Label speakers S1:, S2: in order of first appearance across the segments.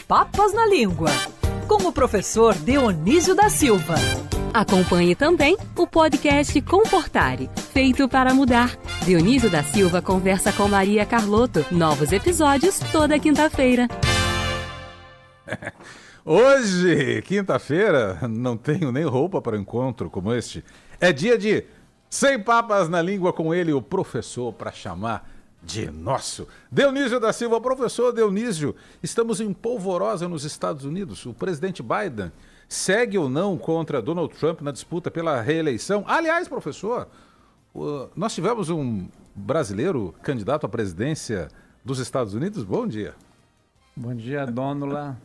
S1: Papas na Língua, com o professor Dionísio da Silva.
S2: Acompanhe também o podcast Comportare, feito para mudar. Dionísio da Silva conversa com Maria Carlotto. Novos episódios toda quinta-feira.
S3: Hoje, quinta-feira, não tenho nem roupa para um encontro como este. É dia de Sem Papas na Língua com ele, o professor, para chamar de nosso. Dionísio da Silva, professor Dionísio, estamos em polvorosa nos Estados Unidos. O presidente Biden segue ou não contra Donald Trump na disputa pela reeleição? Aliás, professor, nós tivemos um brasileiro candidato à presidência dos Estados Unidos. Bom dia.
S4: Bom dia, Dônula.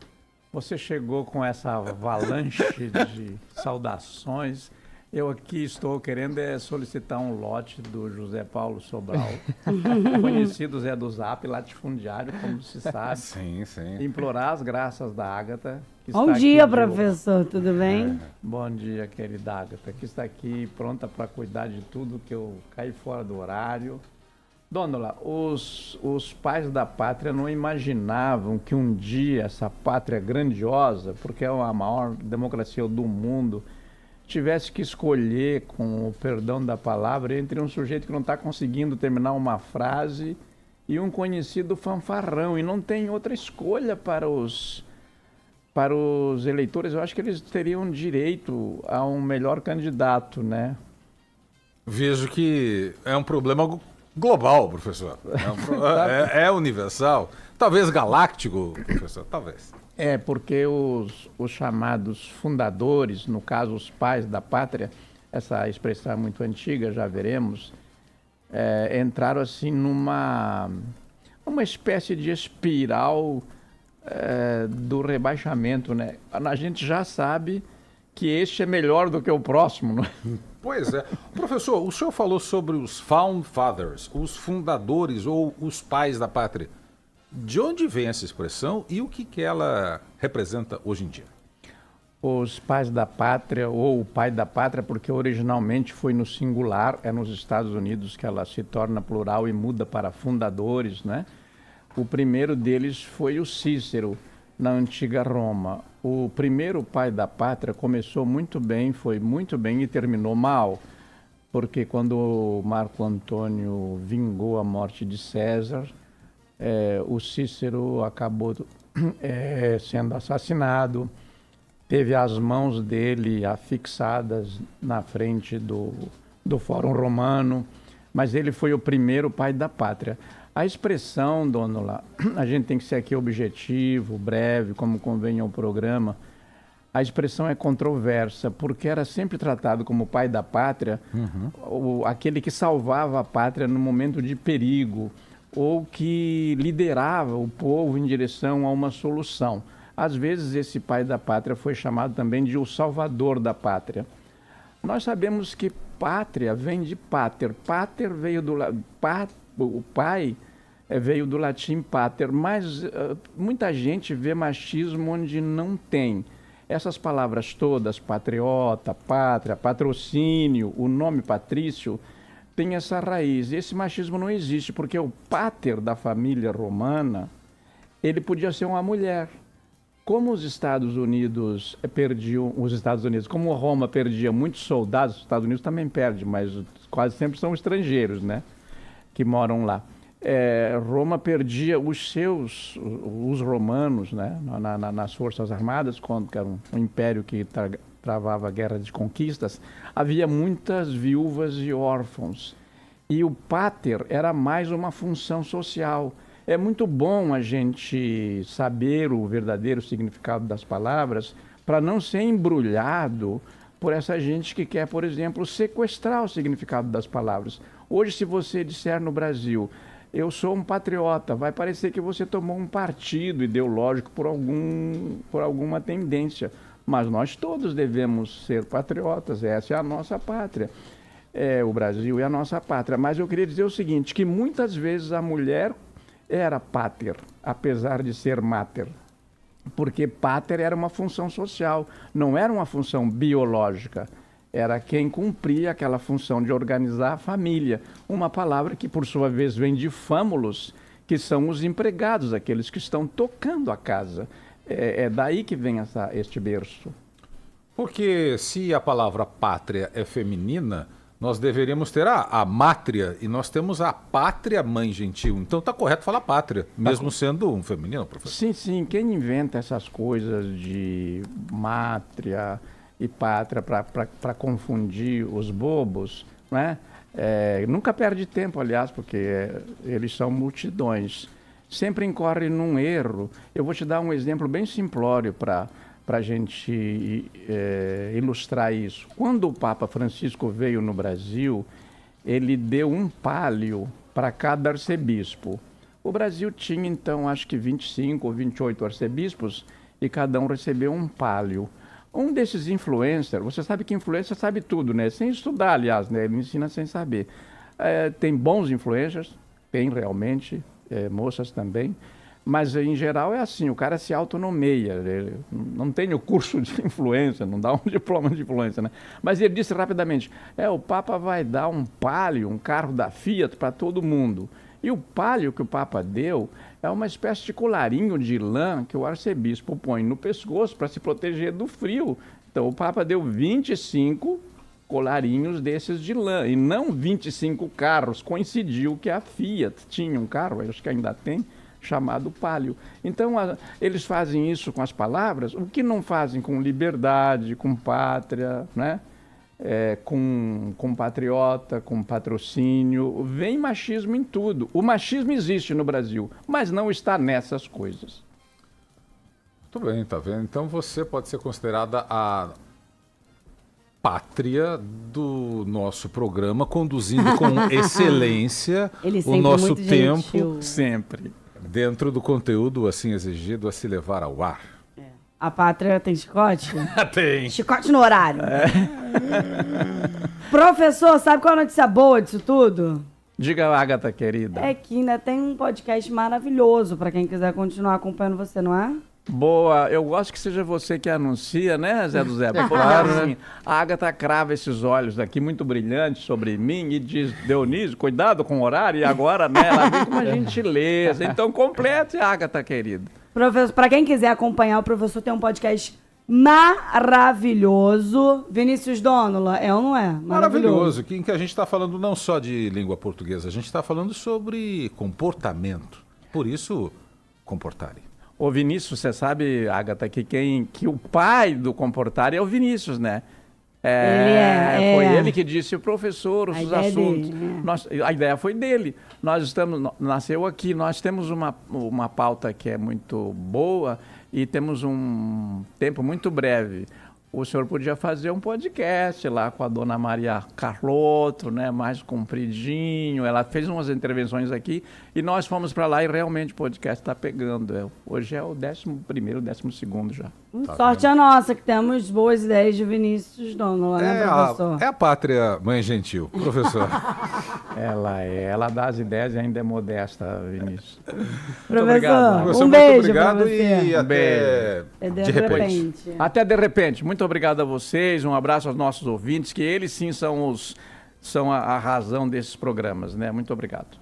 S4: Você chegou com essa avalanche de saudações. Eu aqui estou querendo solicitar um lote do José Paulo Sobral, conhecido Zé do Zap, latifundiário, como se sabe.
S3: Sim, sim.
S4: Implorar as graças da Ágata.
S5: Bom dia, professor, tudo bem?
S4: Bom dia, querida Ágata, que está aqui pronta para cuidar de tudo que eu caí fora do horário. Dônula, os pais da pátria não imaginavam que um dia essa pátria grandiosa, porque é a maior democracia do mundo, tivesse que escolher, com o perdão da palavra, entre um sujeito que não está conseguindo terminar uma frase e um conhecido fanfarrão. E não tem outra escolha para os eleitores. Eu acho que eles teriam direito a um melhor candidato, né?
S3: Vejo que é um problema global, professor. É universal. Talvez galáctico, professor, talvez.
S4: É, porque os chamados fundadores, no caso os pais da pátria, essa expressão é muito antiga, já veremos, entraram assim numa espécie de espiral do rebaixamento, né? A gente já sabe que este é melhor do que o próximo, não é?
S3: Pois é. Professor, o senhor falou sobre os Found Fathers, os fundadores ou os pais da pátria. De onde vem essa expressão e o que ela representa hoje em dia?
S4: Os pais da pátria, ou o pai da pátria, porque originalmente foi no singular, é nos Estados Unidos que ela se torna plural e muda para fundadores, né? O primeiro deles foi o Cícero, na antiga Roma. O primeiro pai da pátria começou muito bem, foi muito bem e terminou mal, porque quando Marco Antônio vingou a morte de César, o Cícero acabou sendo assassinado, teve as mãos dele afixadas na frente do Fórum Romano, mas ele foi o primeiro pai da pátria. A expressão, Dônula, a gente tem que ser aqui objetivo, breve, como convém ao programa. A expressão é controversa, porque era sempre tratado como pai da pátria, aquele que salvava a pátria no momento de perigo, ou que liderava o povo em direção a uma solução. Às vezes esse pai da pátria foi chamado também de o salvador da pátria. Nós sabemos que pátria vem de pater. Pater veio o pai veio do latim pater, mas muita gente vê machismo onde não tem. Essas palavras todas, patriota, pátria, patrocínio, o nome patrício, tem essa raiz. Esse machismo não existe, porque o pater da família romana, ele podia ser uma mulher. Como os Estados Unidos como Roma perdia muitos soldados, os Estados Unidos também perde, mas quase sempre são estrangeiros, né, que moram lá. Roma perdia os romanos, né, nas forças armadas, que era um império que travava a guerra de conquistas, havia muitas viúvas e órfãos. E o pater era mais uma função social. É muito bom a gente saber o verdadeiro significado das palavras para não ser embrulhado por essa gente que quer, por exemplo, sequestrar o significado das palavras. Hoje, se você disser no Brasil, eu sou um patriota, vai parecer que você tomou um partido ideológico por alguma tendência. Mas nós todos devemos ser patriotas, essa é a nossa pátria. O Brasil é a nossa pátria. Mas eu queria dizer o seguinte, que muitas vezes a mulher era pater, apesar de ser mater. Porque pater era uma função social, não era uma função biológica. Era quem cumpria aquela função de organizar a família. Uma palavra que, por sua vez, vem de fâmulos, que são os empregados, aqueles que estão tocando a casa. É daí que vem este berço.
S3: Porque se a palavra pátria é feminina, nós deveríamos ter a mátria e nós temos a pátria mãe gentil. Então está correto falar pátria, mesmo sendo um feminino, professor.
S4: Sim. Quem inventa essas coisas de mátria e pátria para confundir os bobos, né? Nunca perde tempo, aliás, porque eles são multidões. Sempre incorre num erro. Eu vou te dar um exemplo bem simplório para a gente ilustrar isso. Quando o Papa Francisco veio no Brasil, ele deu um palio para cada arcebispo. O Brasil tinha, então, acho que 25 ou 28 arcebispos e cada um recebeu um palio. Um desses influencers, você sabe que influencer sabe tudo, né? Sem estudar, aliás, né? Ele ensina sem saber. Tem bons influencers, tem realmente, moças também, mas em geral é assim, o cara se autonomeia, ele não tem o curso de influência, não dá um diploma de influência, né? Mas ele disse rapidamente, o Papa vai dar um Palio, um carro da Fiat para todo mundo. E o Palio que o Papa deu é uma espécie de colarinho de lã que o arcebispo põe no pescoço para se proteger do frio. Então o Papa deu 25 colarinhos desses de lã e não 25 carros. Coincidiu que a Fiat tinha um carro, acho que ainda tem, chamado Palio. Então eles fazem isso com as palavras, o que não fazem com liberdade, com pátria, né? Com patriota, com patrocínio. Vem machismo em tudo. O machismo existe no Brasil, mas não está nessas coisas.
S3: Muito bem, tá vendo? Então você pode ser considerada a pátria do nosso programa, conduzindo com excelência o nosso tempo.
S5: Gentil.
S4: Sempre.
S3: Dentro do conteúdo assim exigido a se levar ao ar.
S5: A pátria tem chicote?
S3: Tem.
S5: Chicote no horário. Professor, sabe qual é a notícia boa disso tudo?
S4: Diga, Agatha, querida.
S5: É que ainda tem um podcast maravilhoso para quem quiser continuar acompanhando você, não é?
S4: Boa, eu gosto que seja você que anuncia, né, Zé do Zé? Porque assim, a Agatha crava esses olhos aqui muito brilhantes sobre mim e diz, Dionísio, cuidado com o horário, e agora, né, ela vem com uma gentileza. Então, complete, Agatha, querida.
S5: Professor, para quem quiser acompanhar, o professor tem um podcast maravilhoso. Vinícius Dónola, é ou não é?
S3: Maravilhoso. Em que a gente está falando não só de língua portuguesa, a gente está falando sobre comportamento. Por isso, comportare.
S4: Ô Vinícius, você sabe, Agatha, que o pai do Comportare é o Vinícius, né? Foi ele que disse, professor, os assuntos. A ideia foi dele. Nasceu aqui, nós temos uma pauta que é muito boa e temos um tempo muito breve. O senhor podia fazer um podcast lá com a dona Maria Carlotto, né, mais compridinho. Ela fez umas intervenções aqui e nós fomos para lá e realmente o podcast está pegando. Hoje é o 11º, 12º já.
S5: Sorte a nossa, que temos boas ideias de Vinícius Dónola, né, professor?
S3: É a pátria mãe gentil, professor.
S4: Ela dá as ideias e ainda é modesta, Vinícius.
S5: Professor,
S3: Professor,
S5: um beijo
S3: muito obrigado
S5: pra você.
S3: e até de repente.
S4: Até de repente. Muito obrigado a vocês, um abraço aos nossos ouvintes, que eles sim são a razão desses programas, né? Muito obrigado.